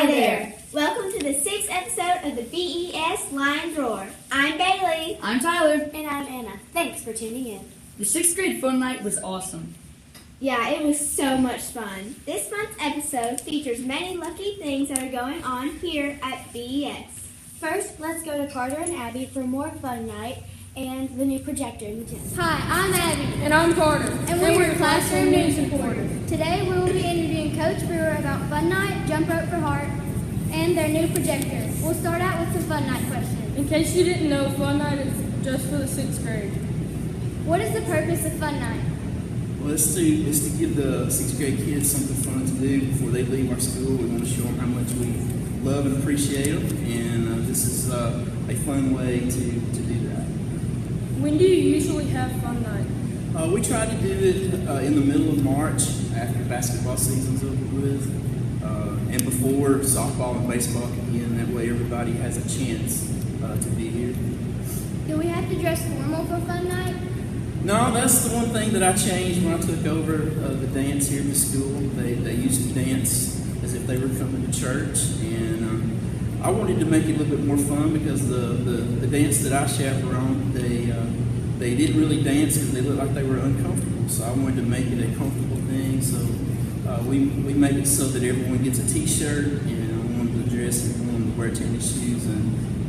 Hi there. Welcome to the 6th episode of the BES Lion's Roar. I'm Bailey. I'm Tyler. And I'm Anna. Thanks for tuning in. The 6th grade fun night was awesome. Yeah, it was so much fun. This month's episode features many lucky things that are going on here at BES. First, let's go to Carter and Abby for more fun night and the new projector in the gym. Hi, I'm Abby. And I'm Carter. And we're classroom news reporters. Today we will be interviewing Coach Brewer about Fun Night, Jump Rope for Heart, and their new projector. We'll start out with some Fun Night questions. In case you didn't know, Fun Night is just for the 6th grade. What is the purpose of Fun Night? Well, it's to give the 6th grade kids something fun to do before they leave our school. We want to show them how much we love and appreciate them, and this is a fun way to do that. When do you usually have Fun Night? We try to do it in the middle of March after basketball season's over with, and before softball and baseball begin. That way everybody has a chance to be here. Do we have to dress formal for Fun Night? No, that's the one thing that I changed when I took over the dance here at the school. They used to dance as if they were coming to church, and I wanted to make it a little bit more fun because the dance that I chaperoned, they didn't really dance because they looked like they were uncomfortable. So I wanted to make it a comfortable thing. So we made it so that everyone gets a T-shirt, and I want them to dress, and I want them to wear tennis shoes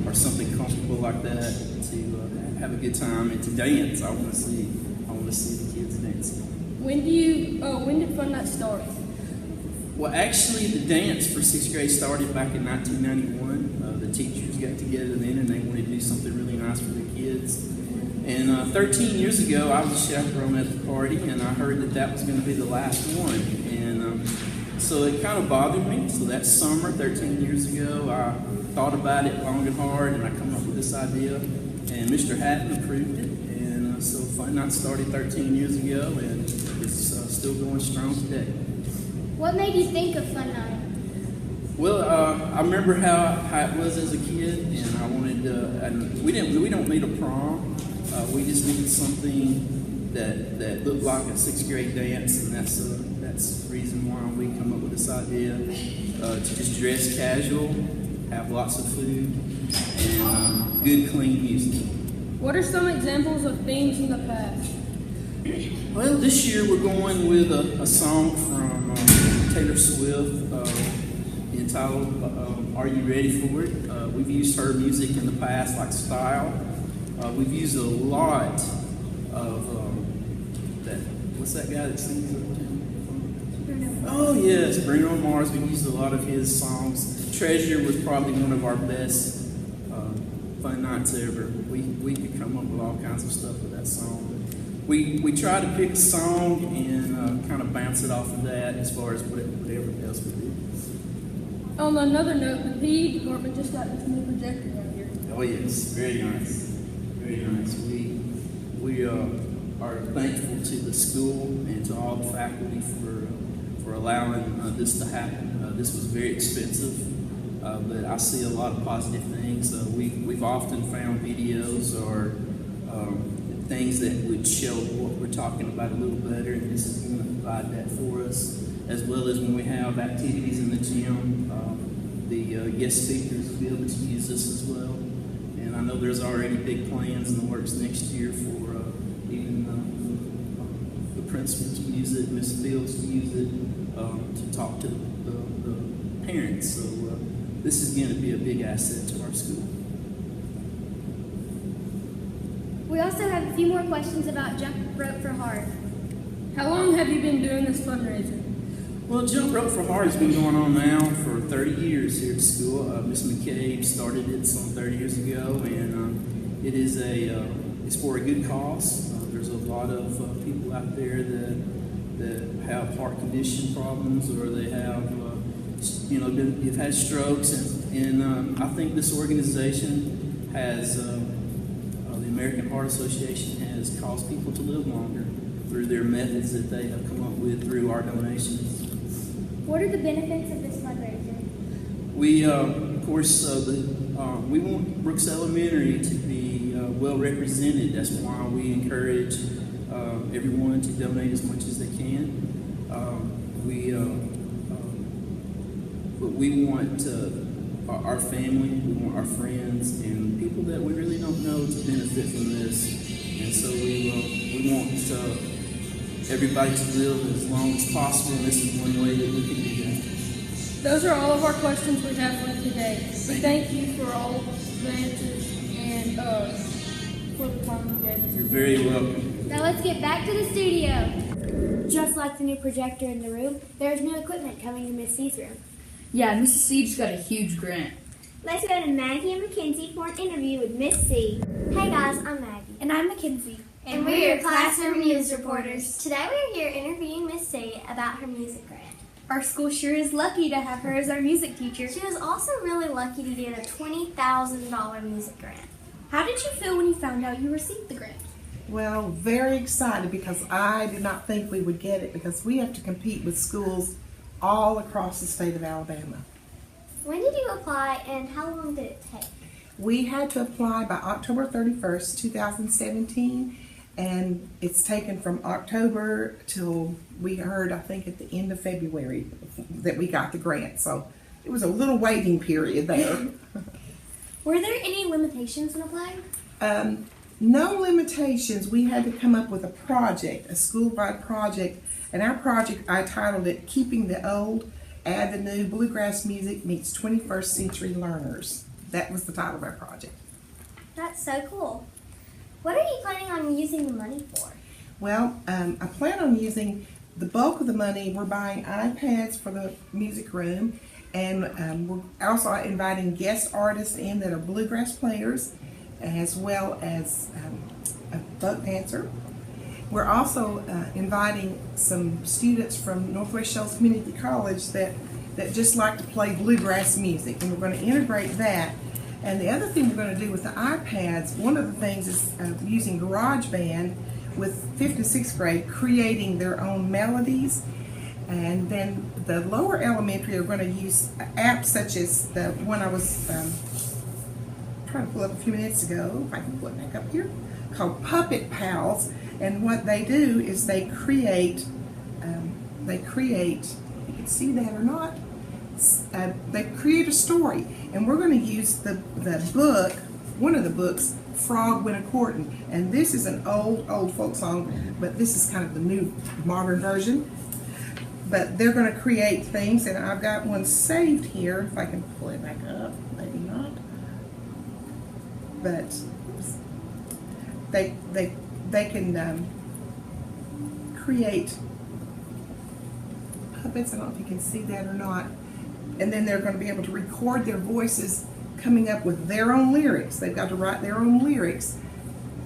or something comfortable like that to have a good time and to dance. I want to see the kids dancing. When did Fun Night start? Well, actually, the dance for 6th grade started back in 1991. The teachers got together then, and they wanted to do something really nice for the kids. And 13 years ago, I was a chaperone at the party, and I heard that was going to be the last one. And so it kind of bothered me. So that summer, 13 years ago, I thought about it long and hard, and I come up with this idea. And Mr. Hatton approved it. And so Fun Night started 13 years ago, and it's still going strong today. What made you think of Fun Night? Well, I remember how it was as a kid, and I wanted and we don't need a prom. We just needed something that looked like a 6th grade dance, and that's the reason why we come up with this idea to just dress casual, have lots of food, and good, clean music. What are some examples of themes in the past? Well, this year we're going with a song from Taylor Swift entitled "Are You Ready for It?" We've used her music in the past, like Style. We've used a lot of that. What's that guy that sings? Oh yes, Bruno Mars. We've used a lot of his songs. Treasure was probably one of our best Fun Nights ever. We could come up with all kinds of stuff with that song. But we try to pick a song and kind of bounce it off of that as far as whatever else we do. On another note, the PE department just got this new projector down here. Oh yes, very nice. Very nice. We are thankful to the school and to all the faculty for allowing this to happen. This was very expensive, but I see a lot of positive things. We've often found videos or things that would show what we're talking about a little better, and this is going to provide that for us, as well as when we have activities in the gym, the guest speakers will be able to use this as well. And I know there's already big plans in the works next year for even the principal to use it, Miss Fields to use it, to talk to the parents. So this is going to be a big asset to our school. We also have a few more questions about Jump Rope for Heart. How long have you been doing this fundraiser? Well, Jump Rope for Heart has been going on now for 30 years here at school. Miss McCabe started it some 30 years ago, and it is it's for a good cause. There's a lot of people out there that have heart condition problems, or they have they've had strokes, and I think this organization has the American Heart Association has caused people to live longer through their methods that they have come up with through our donations. What are the benefits of this fundraiser? We, of course, we want Brooks Elementary to be well represented. That's why we encourage everyone to donate as much as they can. but we want our family, we want our friends, and people that we really don't know to benefit from this. And so we want everybody to live as long as possible, and this is one way that we can do that. Those are all of our questions we have for today. We thank you for all the answers and for the time you gave us. You're very welcome. Now let's get back to the studio. Just like the new projector in the room, there's new equipment coming to Miss C's room. Yeah, Mrs. C just got a huge grant. Let's go to Maggie and Mackenzie for an interview with Miss C. Hey guys, I'm Maggie. And I'm Mackenzie. And we're your classroom news reporters. Today we're here interviewing Miss C about her music grant. Our school sure is lucky to have her as our music teacher. She was also really lucky to get a $20,000 music grant. How did you feel when you found out you received the grant? Well, very excited because I did not think we would get it because we have to compete with schools all across the state of Alabama. When did you apply and how long did it take? We had to apply by October 31st, 2017, and it's taken from October till we heard, I think, at the end of February that we got the grant. So it was a little waiting period there. Were there any limitations when applying? No limitations. We had to come up with a project, a school-wide project, and our project, I titled it, Keeping the Old, Add the New, Bluegrass Music Meets 21st Century Learners. That was the title of our project. That's so cool. What are you planning on using the money for? Well, I plan on using the bulk of the money. We're buying iPads for the music room, and we're also inviting guest artists in that are bluegrass players, as well as a folk dancer. We're also inviting some students from Northwest Shells Community College that just like to play bluegrass music, and we're going to integrate that. And the other thing we're going to do with the iPads, one of the things is using GarageBand with 5th and 6th grade, creating their own melodies. And then the lower elementary are going to use apps such as the one I was trying to pull up a few minutes ago, if I can pull it back up here, called Puppet Pals. And what they do is they create, you can see that or not, they create a story. And we're going to use the book, one of the books, Frog Went a Courtin'. And this is an old folk song, but this is kind of the new modern version. But they're going to create things, and I've got one saved here, if I can pull it back up, maybe not. But they can create puppets. I don't know if you can see that or not. And then they're going to be able to record their voices coming up with their own lyrics. They've got to write their own lyrics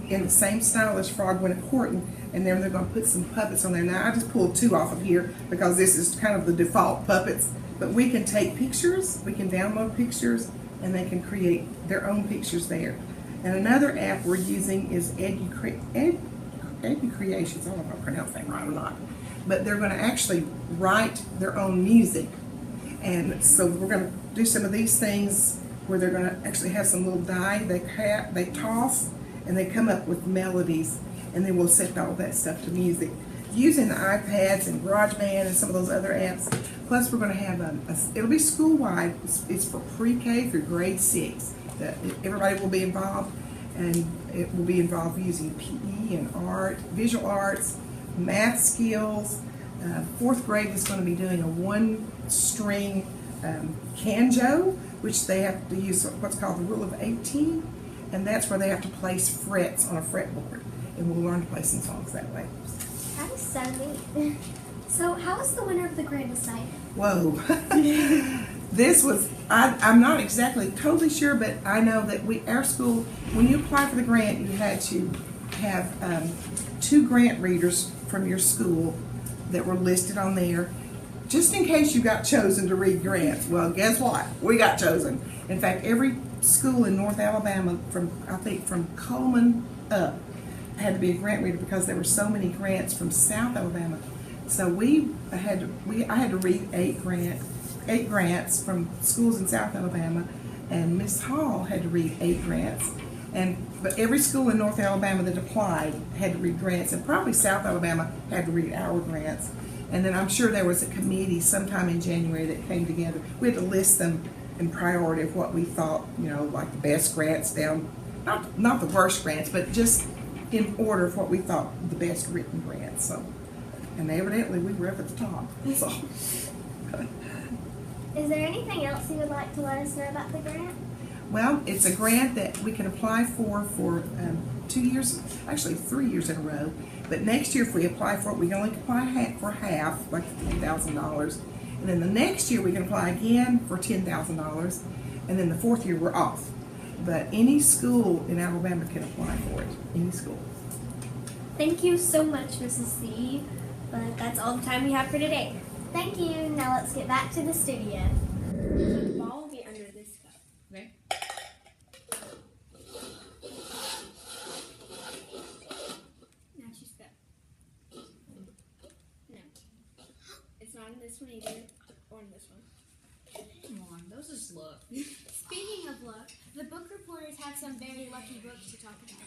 in the same style as Frog Went a Courtin', and then they're going to put some puppets on there. Now, I just pulled 2 off of here because this is kind of the default puppets. But we can take pictures, we can download pictures, and they can create their own pictures there. And another app we're using is EduCreations. I don't know if I pronounced that right or not. But they're going to actually write their own music. And so we're going to do some of these things where they're going to actually have some little die they toss, and they come up with melodies, and then we'll set all that stuff to music using the iPads and GarageBand and some of those other apps. Plus, we're going to have it'll be school-wide. It's for pre-K through grade 6. Everybody will be involved, and it will be involved using PE and art, visual arts, math skills. 4th grade is going to be doing a 1-string canjo, which they have to use what's called the rule of 18, and that's where they have to place frets on a fretboard, and we'll learn to play some songs that way. That is so neat. So how was the winner of the grant decided? Whoa. This was, I'm not exactly totally sure, but I know that our school, when you applied for the grant, you had to have 2 grant readers from your school that were listed on there, just in case you got chosen to read grants. Well, guess what? We got chosen. In fact, every school in North Alabama, I think from Coleman up, had to be a grant reader because there were so many grants from South Alabama. So I had to read 8 grants from schools in South Alabama, and Miss Hall had to read 8 grants. But every school in North Alabama that applied had to read grants, and probably South Alabama had to read our grants. And then I'm sure there was a committee sometime in January that came together. We had to list them in priority of what we thought, like the best grants down, not the worst grants, but just in order of what we thought the best written grants. So, and evidently we were up at the top. So. Is there anything else you would like to let us know about the grant? Well, it's a grant that we can apply for 2 years, actually 3 years in a row. But next year, if we apply for it, we can only apply for half, like $10,000. And then the next year, we can apply again for $10,000. And then the fourth year, we're off. But any school in Alabama can apply for it. Any school. Thank you so much, Mrs. C. But that's all the time we have for today. Thank you. Now let's get back to the studio. The ball will be under this cup. Okay. Now she's go. No. It's not in this one either, or in this one. Come on, those is luck. Speaking of luck, the book reporters have some very lucky books to talk about.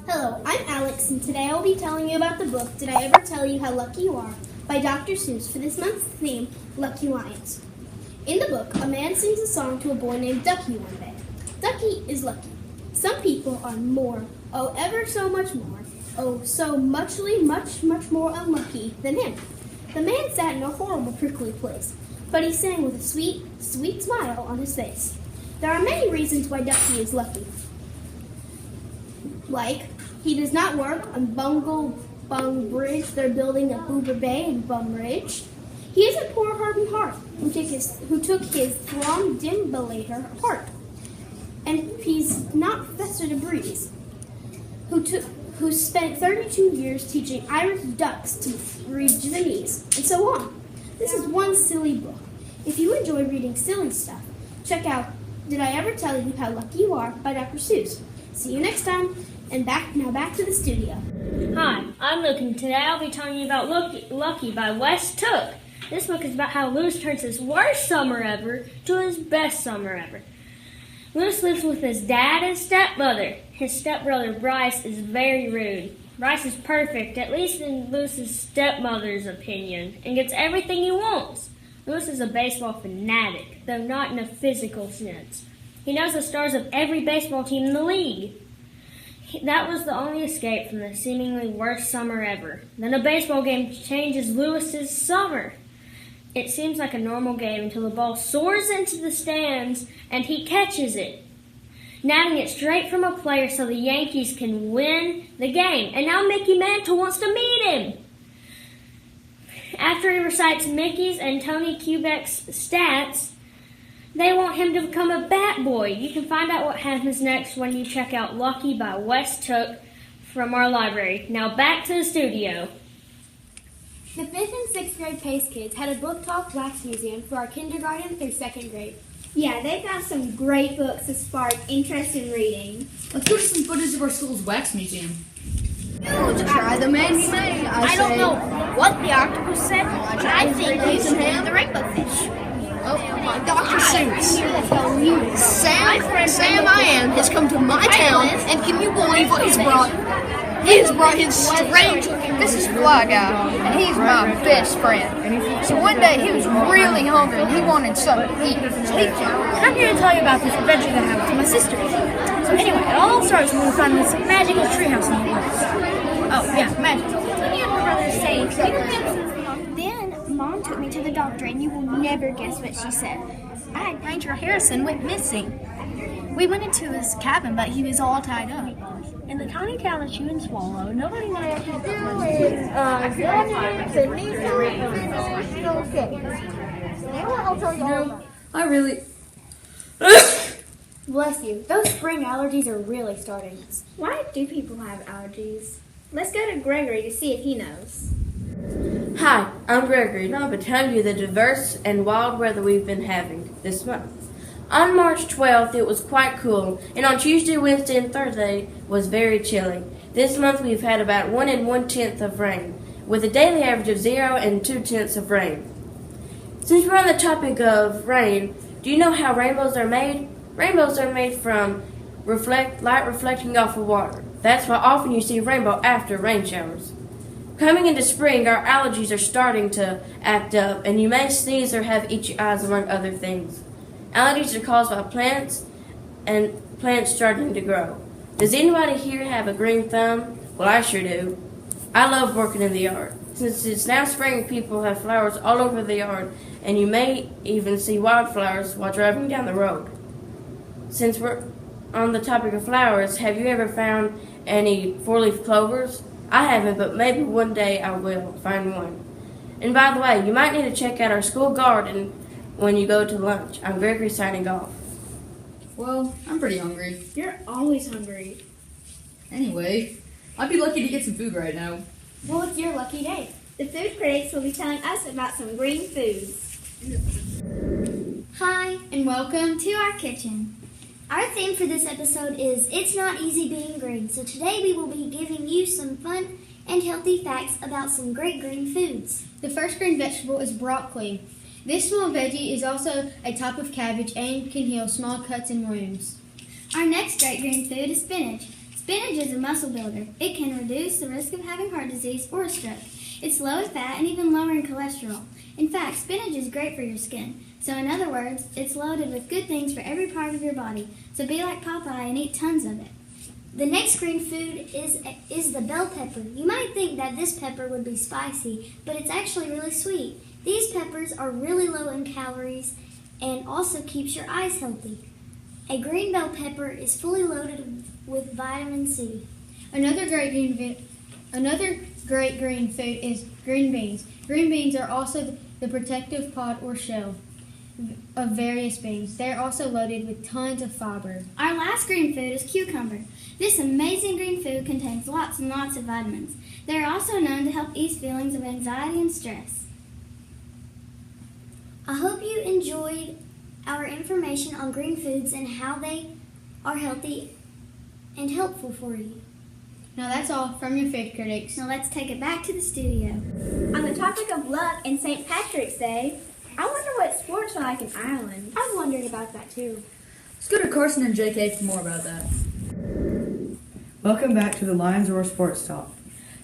Hello, I'm Alex, and today I'll be telling you about the book Did I Ever Tell You How Lucky You Are by Dr. Seuss for this month's theme, Lucky Lions. In the book, a man sings a song to a boy named Ducky one day. Ducky is lucky. Some people are more, oh ever so much more, oh so much more unlucky than him. The man sat in a horrible prickly place, but he sang with a sweet, sweet smile on his face. There are many reasons why Ducky is lucky. Like, he does not work on Bungle Bung Bridge they're building at Boober Bay and Bum Ridge. He is a poor hardened heart who took his throng dimbulator apart. And he's not Professor DeBreeze, who spent 32 years teaching Irish ducks to read Javanese, and so on. This is one silly book. If you enjoy reading silly stuff, check out Did I Ever Tell You How Lucky You Are by Dr. Seuss. See you next time, and back to the studio. Hi, I'm Luke, and today I'll be telling you about Lucky by Wes Took. This book is about how Lewis turns his worst summer ever to his best summer ever. Lewis lives with his dad and stepmother. His stepbrother Bryce is very rude. Bryce is perfect, at least in Lewis's stepmother's opinion, and gets everything he wants. Lewis is a baseball fanatic, though not in a physical sense. He knows the stars of every baseball team in the league. That was the only escape from the seemingly worst summer ever. Then a baseball game changes Lewis's summer. It seems like a normal game until the ball soars into the stands and he catches it, nabbing it straight from a player so the Yankees can win the game. And now Mickey Mantle wants to meet him. After he recites Mickey's and Tony Kubek's stats, they want him to become a bat boy. You can find out what happens next when you check out Lucky by Wes Took from our library. Now back to the studio. The 5th and 6th grade PACE kids had a book talk wax museum for our kindergarten through 2nd grade. Yeah, they found some great books to spark interest in reading. Let's go to some footage of our school's wax museum. Try the many. I don't know what the octopus said, but I think he's the rainbow fish. Dr. Seuss. Sam I Am has come to my town, and can you believe what he's brought? He has brought his strange. This is Fly Guy, and he's my best friend. So one day he was really hungry and he wanted something to eat. I'm here to tell you about this adventure that happened to my sister. So anyway, it all starts when we find this magical treehouse in the woods. Oh yeah, magic. Me and my brother say, then Mom took me to the doctor, and you will never guess what she said. Ranger Harrison went missing. We went into his cabin, but he was all tied up. In the tiny town of Chew and Swallow, nobody knows what to do. I really... Bless you. Those spring allergies are really starting. Why do people have allergies? Let's go to Gregory to see if he knows. Hi, I'm Gregory, and I'll be telling you the diverse and wild weather we've been having this month. On March 12th, it was quite cool, and on Tuesday, Wednesday, and Thursday was very chilly. This month, we've had about 1 1/10 of rain, with a daily average of 0 2/10 of rain. Since we're on the topic of rain, do you know how rainbows are made? Rainbows are made from light reflecting off of water. That's why often you see rainbow after rain showers. Coming into spring, our allergies are starting to act up, and you may sneeze or have itchy eyes, among other things. Allergies are caused by plants and plants starting to grow. Does anybody here have a green thumb? Well, I sure do. I love working in the yard. Since it's now spring, people have flowers all over the yard, and you may even see wildflowers while driving down the road. Since we're on the topic of flowers, have you ever found any four-leaf clovers? I haven't, but maybe one day I will find one. And by the way, you might need to check out our school garden when you go to lunch. I'm Gregory signing off. Well, I'm pretty hungry. You're always hungry. Anyway, I'd be lucky to get some food right now. Well, it's your lucky day. The food critics will be telling us about some green foods. Hi, and welcome to our kitchen. Our theme for this episode is It's Not Easy Being Green. So today we will be giving you some fun and healthy facts about some great green foods. The first green vegetable is broccoli. This small veggie is also a type of cabbage and can heal small cuts and wounds. Our next great green food is spinach. Spinach is a muscle builder. It can reduce the risk of having heart disease or a stroke. It's low in fat and even lower in cholesterol. In fact, spinach is great for your skin. So in other words, it's loaded with good things for every part of your body. So be like Popeye and eat tons of it. The next green food is the bell pepper. You might think that this pepper would be spicy, but it's actually really sweet. These peppers are really low in calories and also keeps your eyes healthy. A green bell pepper is fully loaded with vitamin C. Another great green food is green beans. Green beans are also the protective pod or shell of various beans. They are also loaded with tons of fiber. Our last green food is cucumber. This amazing green food contains lots and lots of vitamins. They are also known to help ease feelings of anxiety and stress. I hope you enjoyed our information on green foods and how they are healthy and helpful for you. Now that's all from your food critics. Now let's take it back to the studio. On the topic of luck and St. Patrick's Day, I wonder what sports are like in Ireland. I've wondered about that too. Let's go to Carson and JK for more about that. Welcome back to the Lions Roar Sports Talk.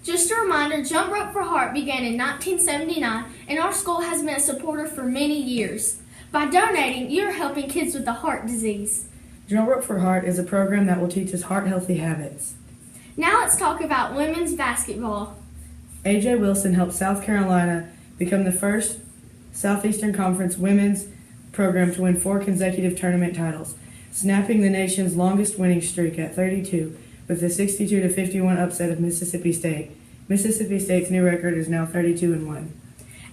Just a reminder, Jump Rope for Heart began in 1979, and our school has been a supporter for many years. By donating, you're helping kids with the heart disease. Jump Rope for Heart is a program that will teach us heart-healthy habits. Now let's talk about women's basketball. A.J. Wilson helped South Carolina become the first Southeastern Conference women's program to win 4 consecutive tournament titles, snapping the nation's longest winning streak at 32 with the 62-51 upset of Mississippi State. Mississippi State's new record is now 32-1.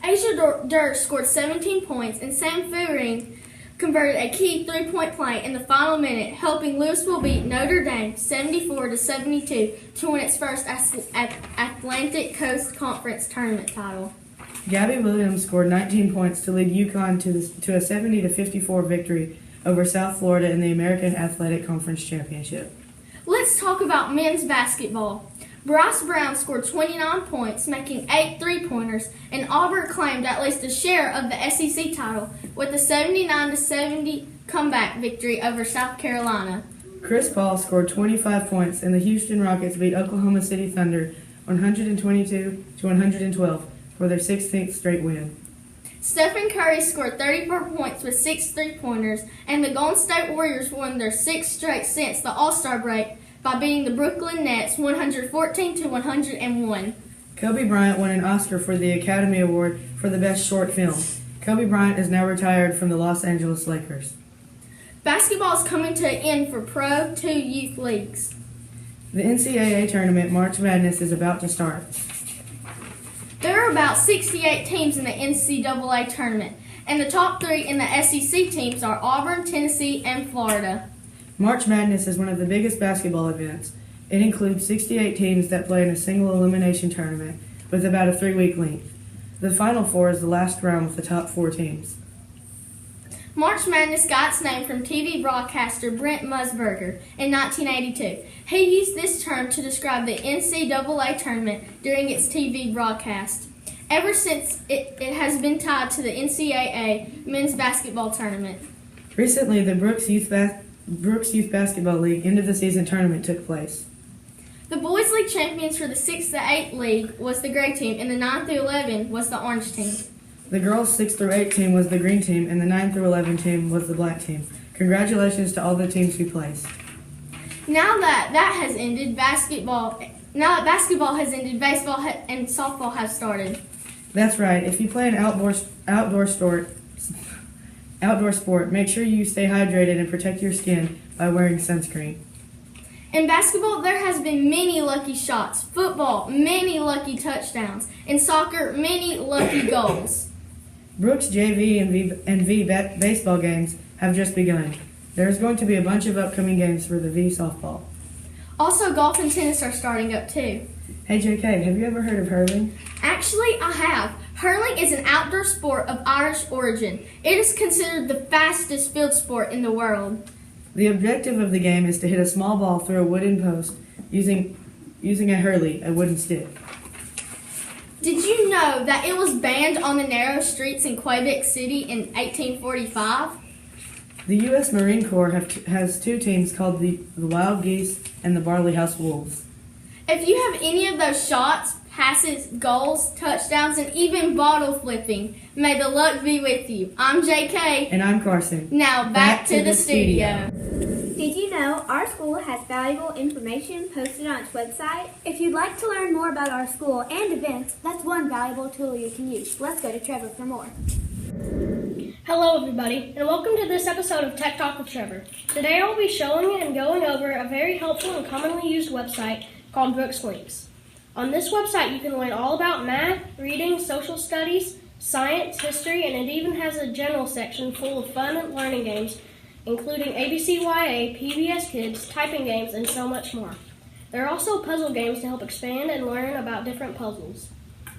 Asia Dirk scored 17 points, and Sam Fearing converted a key three-point play in the final minute, helping Louisville beat Notre Dame 74-72 to win its first Atlantic Coast Conference tournament title. Gabby Williams scored 19 points to lead UConn to a 70-54 victory over South Florida in the American Athletic Conference Championship. Let's talk about men's basketball. Bryce Brown scored 29 points, making 8 three-pointers, and Auburn claimed at least a share of the SEC title with a 79-70 comeback victory over South Carolina. Chris Paul scored 25 points, and the Houston Rockets beat Oklahoma City Thunder 122-112 for their 16th straight win. Stephen Curry scored 34 points with 6 three-pointers, and the Golden State Warriors won their 6th straight since the All-Star break by beating the Brooklyn Nets 114-101. Kobe Bryant won an Oscar for the Academy Award for the Best Short Film. Kobe Bryant is now retired from the Los Angeles Lakers. Basketball is coming to an end for Pro 2 youth leagues. The NCAA tournament, March Madness, is about to start. There are about 68 teams in the NCAA tournament, and the top 3 in the SEC teams are Auburn, Tennessee, and Florida. March Madness is one of the biggest basketball events. It includes 68 teams that play in a single elimination tournament with about a 3-week length. The Final Four is the last round with the top 4 teams. March Madness got its name from TV broadcaster Brent Musburger in 1982. He used this term to describe the NCAA tournament during its TV broadcast. Ever since, it has been tied to the NCAA men's basketball tournament. Recently, the Brooks Youth Basketball League end-of-the-season tournament took place. The boys' league champions for the 6th to 8th league was the gray team, and the 9 through 11 was the orange team. The girls' 6 through 8 team was the green team, and the 9 through 11 team was the black team. Congratulations to all the teams who placed. Now that has ended, basketball has ended, baseball and softball have started. That's right. If you play an outdoor sport, make sure you stay hydrated and protect your skin by wearing sunscreen. In basketball, there has been many lucky shots. Football, many lucky touchdowns. In soccer, many lucky goals. Brooks JV and V baseball games have just begun. There's going to be a bunch of upcoming games for the V softball. Also, golf and tennis are starting up too. Hey JK, have you ever heard of hurling? Actually, I have. Hurling is an outdoor sport of Irish origin. It is considered the fastest field sport in the world. The objective of the game is to hit a small ball through a wooden post using a hurley, a wooden stick. Did you know that it was banned on the narrow streets in Quebec City in 1845? The U.S. Marine Corps has 2 teams called the Wild Geese and the Barley House Wolves. If you have any of those shots, passes, goals, touchdowns, and even bottle flipping, may the luck be with you. I'm JK. And I'm Carson. Now back to the studio. Did you know our school has valuable information posted on its website? If you'd like to learn more about our school and events, that's one valuable tool you can use. Let's go to Trevor for more. Hello everybody, and welcome to this episode of Tech Talk with Trevor. Today I'll be showing and going over a very helpful and commonly used website called Brooks Links. On this website you can learn all about math, reading, social studies, science, history, and it even has a general section full of fun and learning games, including ABCYA, PBS Kids, typing games, and so much more. There are also puzzle games to help expand and learn about different puzzles.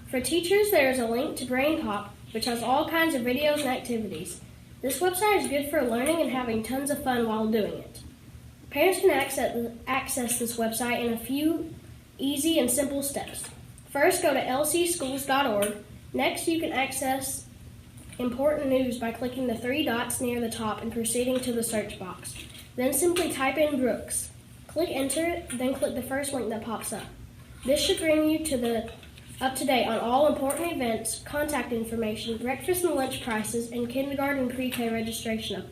For teachers, there is a link to Brain Pop, which has all kinds of videos and activities. This website is good for learning and having tons of fun while doing it. Parents can access this website in a few easy and simple steps. First, go to lcschools.org. Next, you can access important news by clicking the 3 dots near the top and proceeding to the search box. Then simply type in Brooks. Click enter, then click the first link that pops up. This should bring you to the up-to-date on all important events, contact information, breakfast and lunch prices, and kindergarten pre-K registration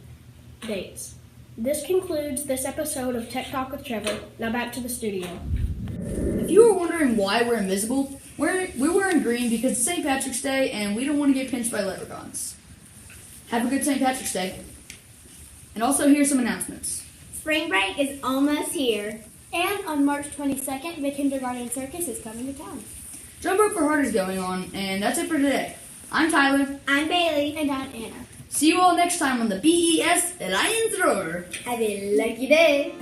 updates. This concludes this episode of Tech Talk with Trevor. Now back to the studio. If you were wondering why we're invisible, we're wearing green because it's St. Patrick's Day and we don't want to get pinched by leprechauns. Have a good St. Patrick's Day. And also, here's some announcements. Spring break is almost here. And on March 22nd, the kindergarten circus is coming to town. Jump Rope for Heart is going on, and that's it for today. I'm Tyler. I'm Bailey. And I'm Anna. See you all next time on the BES Lions Roar. Have a lucky day.